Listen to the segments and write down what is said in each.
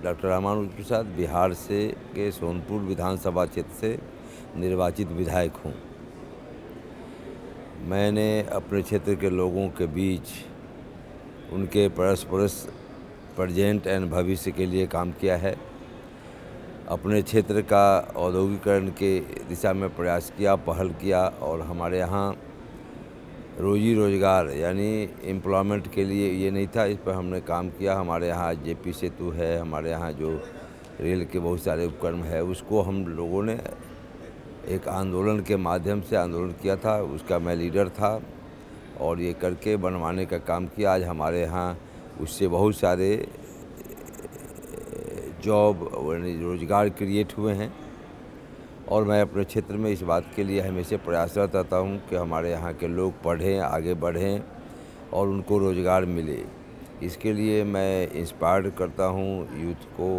Doctor Ramanuj प्रसाद बिहार से के सोनपुर विधानसभा क्षेत्र से निर्वाचित विधायक हूँ। मैंने अपने क्षेत्र के लोगों के बीच उनके परस्पर प्रेजेंट एंड भविष्य के लिए काम किया है। अपने क्षेत्र का औद्योगिकरण के दिशा में प्रयास किया, पहल किया और हमारे यहाँ रोजी रोजगार यानी एम्प्लॉयमेंट के लिए ये नहीं था, इस पर हमने काम किया। हमारे यहाँ जेपी सेतु है, हमारे यहाँ जो रेल के बहुत सारे उपकरण है, उसको हम लोगों ने एक आंदोलन के माध्यम से आंदोलन किया था, उसका मैं लीडर था और ये करके बनवाने का काम किया। आज हमारे यहाँ उससे बहुत सारे जॉब रोजगार क्रिएट हुए हैं और मैं अपने क्षेत्र में इस बात के लिए हमेशा प्रयासरत रहता हूँ कि हमारे यहाँ के लोग पढ़ें, आगे बढ़ें और उनको रोज़गार मिले। इसके लिए मैं इंस्पायर्ड करता हूँ यूथ को,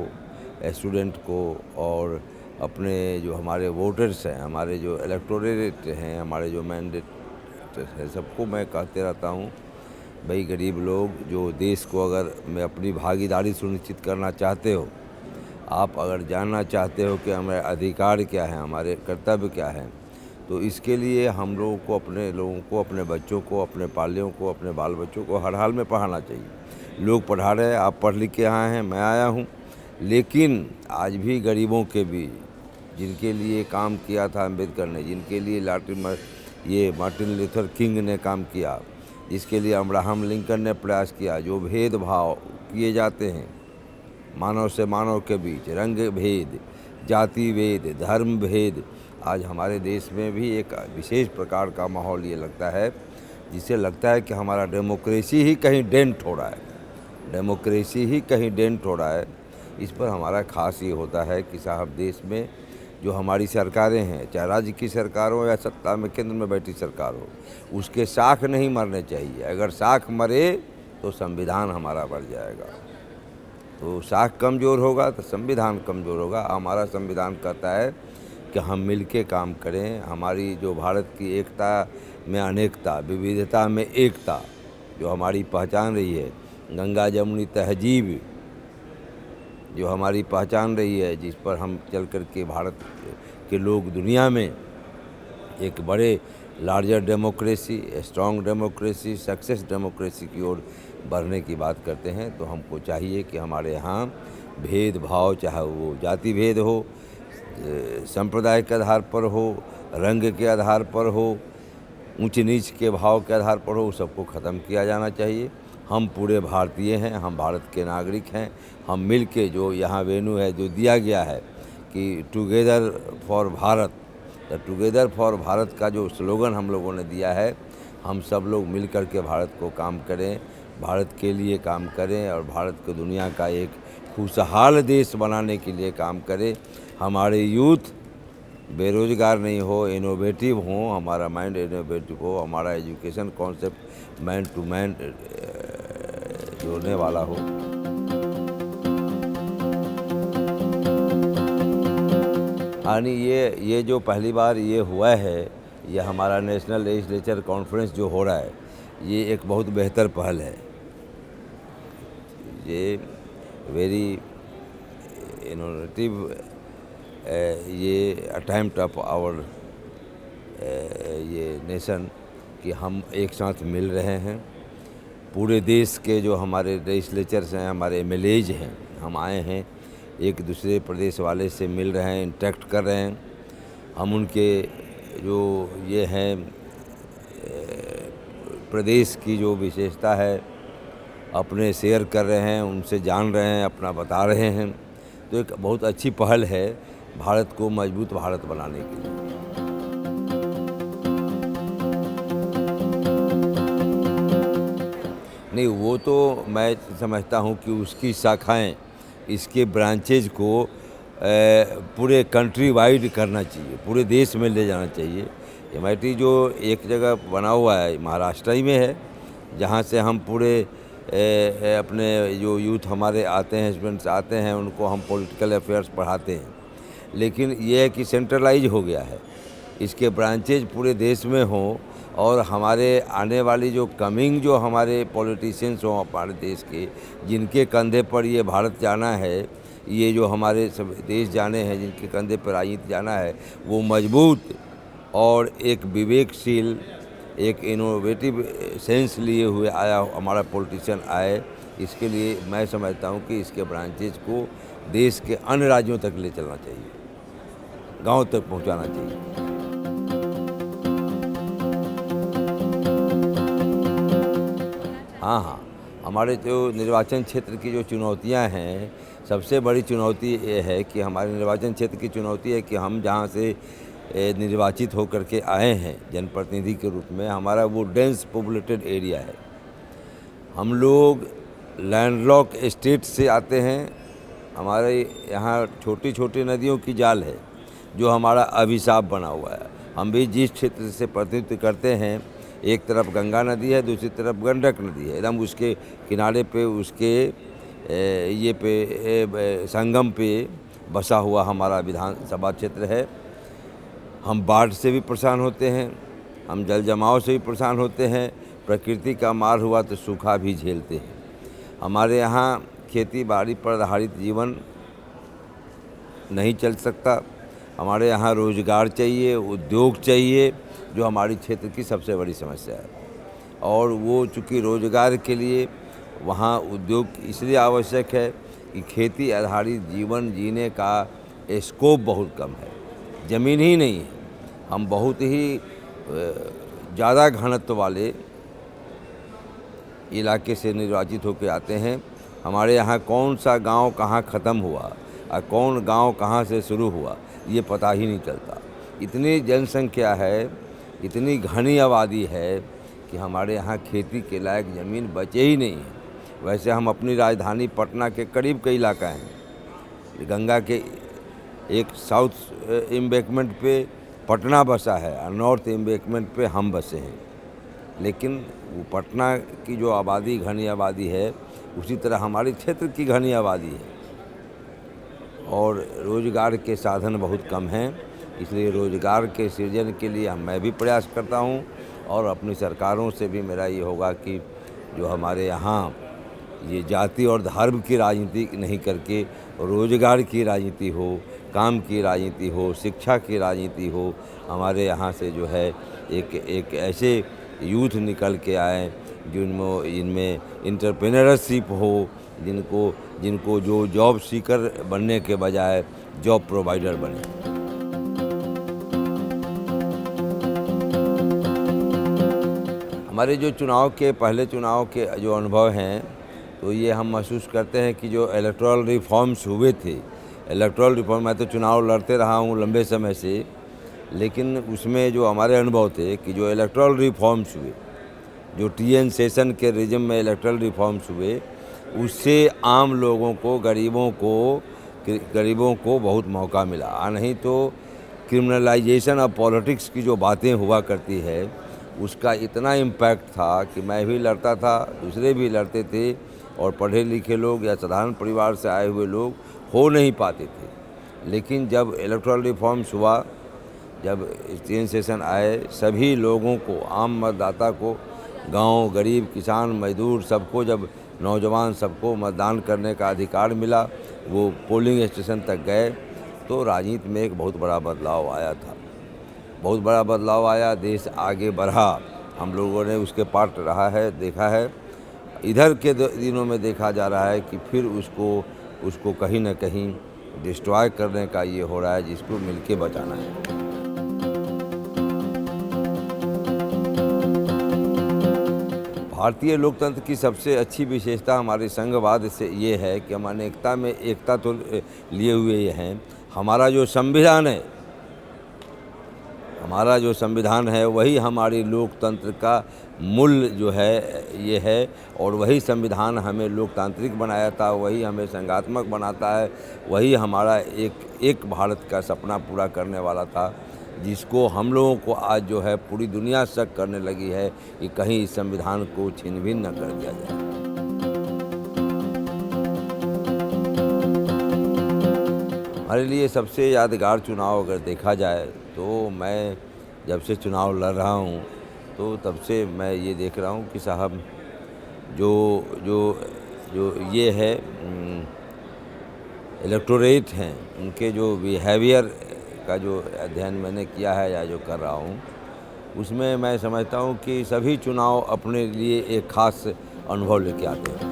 स्टूडेंट को और अपने जो हमारे वोटर्स हैं, हमारे जो इलेक्टोरेट हैं, हमारे जो मैंडेट है, सबको मैं कहते रहता हूँ भाई गरीब लोग जो देश को अगर में अपनी भागीदारी सुनिश्चित करना चाहते हो, आप अगर जानना चाहते हो कि हमारे अधिकार क्या है, हमारे कर्तव्य क्या हैं, तो इसके लिए हम लोगों को अपने बच्चों को, अपने पालियों को, अपने बाल बच्चों को हर हाल में पढ़ाना चाहिए। लोग पढ़ा रहे हैं, आप पढ़ लिख के आए हैं, मैं आया हूँ, लेकिन आज भी गरीबों के बीच जिनके लिए काम किया था अम्बेडकर ने, जिनके लिए मार्टिन लूथर किंग ने काम किया, जिसके लिए अब्राहम लिंकन ने प्रयास किया, जो भेदभाव किए जाते हैं मानव से मानव के बीच, रंग भेद, जाति भेद, धर्म भेद, आज हमारे देश में भी एक विशेष प्रकार का माहौल ये लगता है, जिससे लगता है कि हमारा डेमोक्रेसी ही कहीं डेंट हो रहा है, डेमोक्रेसी ही कहीं डेंट हो रहा है। इस पर हमारा खास ये होता है कि साहब देश में जो हमारी सरकारें हैं, चाहे राज्य की सरकार हो या सत्ता में केंद्र में बैठी सरकार हो, उसके शाख नहीं मरने चाहिए। अगर शाख मरे तो संविधान हमारा बढ़ जाएगा, तो शाख कमज़ोर होगा तो संविधान कमज़ोर होगा। हमारा संविधान कहता है कि हम मिलके काम करें। हमारी जो भारत की एकता में अनेकता, विविधता में एकता जो हमारी पहचान रही है, गंगा जमुनी तहजीब जो हमारी पहचान रही है, जिस पर हम चल कर के भारत के लोग दुनिया में एक बड़े larger democracy, strong democracy, success democracy की ओर बढ़ने की बात करते हैं, तो हमको चाहिए कि हमारे यहाँ भेदभाव, चाहे वो जाति भेद हो, संप्रदाय के आधार पर हो, रंग के आधार पर हो, ऊंच नीच के भाव के आधार पर हो, सबको ख़त्म किया जाना चाहिए। हम पूरे भारतीय हैं, हम भारत के नागरिक हैं। हम मिल के जो यहाँ वेन्यू है जो दिया गया है कि together for Bharat, together for Bharat का जो स्लोगन हम लोगों ने दिया है, हम सब लोग मिल कर के भारत को काम करें, भारत के लिए काम करें और भारत को दुनिया का एक खुशहाल देश बनाने के लिए काम करें। हमारे यूथ बेरोज़गार नहीं हो, इनोवेटिव हो, हमारा माइंड इनोवेटिव हो, हमारा education concept man to man जोड़ने वाला हो। यानी ये जो पहली बार ये हुआ है, ये हमारा नेशनल लेजिस्लेचर कॉन्फ्रेंस जो हो रहा है, ये एक बहुत बेहतर पहल है। ये वेरी इनोवेटिव ये अटेम्प्ट ऑफ आवर ये नेशन कि हम एक साथ मिल रहे हैं। पूरे देश के जो हमारे लेजिस्लेचर्स हैं, हमारे एमएलएज हैं, हम आए हैं, एक दूसरे प्रदेश वाले से मिल रहे हैं, इंटरेक्ट कर रहे हैं। हम उनके जो ये हैं प्रदेश की जो विशेषता है अपने शेयर कर रहे हैं, उनसे जान रहे हैं, अपना बता रहे हैं। तो एक बहुत अच्छी पहल है भारत को मजबूत भारत बनाने के लिए। नहीं, वो तो मैं समझता हूँ कि उसकी शाखाएं, इसके ब्रांचेज को पूरे कंट्री वाइड करना चाहिए, पूरे देश में ले जाना चाहिए। एमआईटी जो एक जगह बना हुआ है महाराष्ट्र ही में है, जहाँ से हम पूरे अपने जो यूथ हमारे आते हैं, स्टूडेंट्स आते हैं, उनको हम पॉलिटिकल अफेयर्स पढ़ाते हैं। लेकिन ये है कि सेंट्रलाइज हो गया है, इसके ब्रांचेज पूरे देश में हों और हमारे आने वाली जो कमिंग जो हमारे पॉलिटिशियंस हों हमारे देश के, जिनके कंधे पर ये भारत जाना है, ये जो हमारे सब देश जाने हैं, जिनके कंधे पर राजनीति जाना है, वो मजबूत और एक विवेकशील, एक इनोवेटिव सेंस लिए हुए आया हमारा पॉलिटिशियन आए। इसके लिए मैं समझता हूँ कि इसके ब्रांचेज को देश के अन्य राज्यों तक ले चलना चाहिए, गांव तक पहुंचाना चाहिए। हाँ हाँ, हमारे जो निर्वाचन क्षेत्र की जो चुनौतियां हैं, सबसे बड़ी चुनौती ये है कि हमारे निर्वाचन क्षेत्र की चुनौती है कि हम जहाँ से निर्वाचित होकर के आए हैं जनप्रतिनिधि के रूप में, हमारा वो डेंस पॉपुलेटेड एरिया है। हम लोग लैंडलॉक स्टेट से आते हैं। हमारे यहाँ छोटी छोटी नदियों की जाल है जो हमारा अभिशाप बना हुआ है। हम भी जिस क्षेत्र से प्रतिनिधित्व करते हैं, एक तरफ गंगा नदी है, दूसरी तरफ गंडक नदी है, एकदम उसके किनारे पे, उसके ये पे संगम पे बसा हुआ हमारा विधानसभा क्षेत्र है। हम बाढ़ से भी परेशान होते हैं, हम जल जमाव से भी परेशान होते हैं, प्रकृति का मार हुआ तो सूखा भी झेलते हैं। हमारे यहाँ खेती बाड़ी पर आधारित जीवन नहीं चल सकता। हमारे यहाँ रोज़गार चाहिए, उद्योग चाहिए, जो हमारी क्षेत्र की सबसे बड़ी समस्या है। और वो चूँकि रोज़गार के लिए वहाँ उद्योग इसलिए आवश्यक है कि खेती आधारित जीवन जीने का स्कोप बहुत कम है, ज़मीन ही नहीं है। हम बहुत ही ज़्यादा घनत्व वाले इलाके से निर्वाचित होकर आते हैं। हमारे यहाँ कौन सा गांव कहाँ ख़त्म हुआ और कौन गांव कहाँ से शुरू हुआ, ये पता ही नहीं चलता। इतनी जनसंख्या है, इतनी घनी आबादी है कि हमारे यहाँ खेती के लायक ज़मीन बचे ही नहीं है। वैसे हम अपनी राजधानी पटना के करीब का इलाका हैं। गंगा के एक साउथ एम्बैंकमेंट पे पटना बसा है और नॉर्थ एम्बैंकमेंट पे हम बसे हैं। लेकिन वो पटना की जो आबादी, घनी आबादी है, उसी तरह हमारे क्षेत्र की घनी आबादी है और रोज़गार के साधन बहुत कम हैं। इसलिए रोज़गार के सृजन के लिए मैं भी प्रयास करता हूं और अपनी सरकारों से भी मेरा ये होगा कि जो हमारे यहाँ ये जाति और धर्म की राजनीति नहीं करके रोज़गार की राजनीति हो, काम की राजनीति हो, शिक्षा की राजनीति हो। हमारे यहाँ से जो है एक ऐसे यूथ निकल के आए जिनमें एंटरप्रेन्योरशिप हो, जिनको जो जॉब सीकर बनने के बजाय जॉब प्रोवाइडर बने। हमारे जो पहले चुनाव के जो अनुभव हैं, तो ये हम महसूस करते हैं कि जो इलेक्टोरल रिफॉर्म्स हुए थे, इलेक्टोरल रिफॉर्म, मैं तो चुनाव लड़ते रहा हूँ लंबे समय से, लेकिन उसमें जो हमारे अनुभव थे कि जो इलेक्टोरल रिफॉर्म्स हुए, जो टीएन सेशन के रिजिम में इलेक्टोरल रिफॉर्म्स हुए, उससे आम लोगों को, गरीबों को बहुत मौका मिला। नहीं तो क्रिमिनलाइजेशन ऑफ पॉलिटिक्स की जो बातें हुआ करती है, उसका इतना इम्पैक्ट था कि मैं भी लड़ता था, दूसरे भी लड़ते थे, और पढ़े लिखे लोग या साधारण परिवार से आए हुए लोग हो नहीं पाते थे। लेकिन जब इलेक्टोरल रिफॉर्म्स हुआ, जब टीएन सेशन आए, सभी लोगों को, आम मतदाता को, गांव, गरीब, किसान, मजदूर, सबको, जब नौजवान सबको मतदान करने का अधिकार मिला, वो पोलिंग स्टेशन तक गए, तो राजनीति में एक बहुत बड़ा बदलाव आया था। बहुत बड़ा बदलाव आया, देश आगे बढ़ा। हम लोगों ने उसके पार्ट रहा है, देखा है। इधर के दिनों में देखा जा रहा है कि फिर उसको कहीं न कहीं डिस्ट्रॉय करने का ये हो रहा है, जिसको मिलके बचाना है। भारतीय लोकतंत्र की सबसे अच्छी विशेषता हमारे संघवाद से ये है कि हम अनेकता में एकता तो लिए हुए हैं। हमारा जो संविधान है वही हमारी लोकतंत्र का मूल जो है ये है, और वही संविधान हमें लोकतांत्रिक बनाया था, वही हमें संघात्मक बनाता है, वही हमारा एक भारत का सपना पूरा करने वाला था, जिसको हम लोगों को आज जो है पूरी दुनिया शक करने लगी है कि कहीं इस संविधान को छीन भिन न कर दिया जाए। हमारे लिए सबसे यादगार चुनाव अगर देखा जाए, तो मैं जब से चुनाव लड़ रहा हूँ, तो तब से मैं ये देख रहा हूँ कि साहब जो ये है इलेक्टोरेट हैं, उनके जो बिहेवियर का जो अध्ययन मैंने किया है या जो कर रहा हूँ, उसमें मैं समझता हूँ कि सभी चुनाव अपने लिए एक ख़ास अनुभव लेके आते हैं।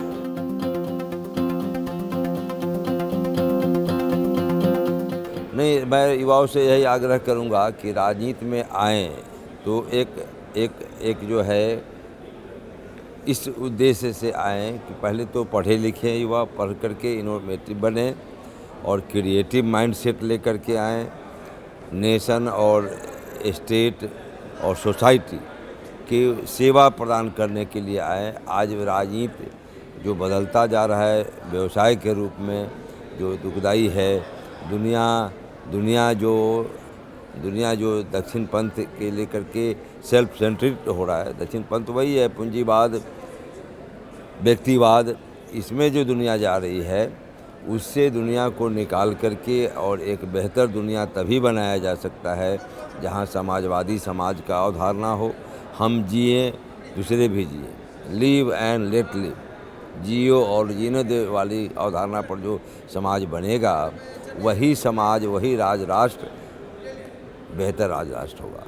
नहीं, मैं युवाओं से यही आग्रह करूँगा कि राजनीति में आएँ तो एक जो है इस उद्देश्य से आएँ कि पहले तो पढ़े लिखे युवा, पढ़ कर के इनोवेटिव बने और क्रिएटिव माइंडसेट लेकर के आएँ। नेशन और स्टेट और सोसाइटी की सेवा प्रदान करने के लिए आएँ। आज राजनीति जो बदलता जा रहा है व्यवसाय के रूप में, जो दुखदाई है, दुनिया जो दक्षिण पंथ के लेकर के सेल्फ सेंट्रिक हो रहा है। दक्षिण पंथ वही है, पूंजीवाद, व्यक्तिवाद, इसमें जो दुनिया जा रही है उससे दुनिया को निकाल करके और एक बेहतर दुनिया तभी बनाया जा सकता है जहां समाजवादी समाज का अवधारणा हो। हम जिए, दूसरे भी जिए, लिव एंड लेट लिव, जियो और जीने दे वाली अवधारणा पर जो समाज बनेगा, वही समाज, वही राज राष्ट्र बेहतर राज राष्ट्र होगा।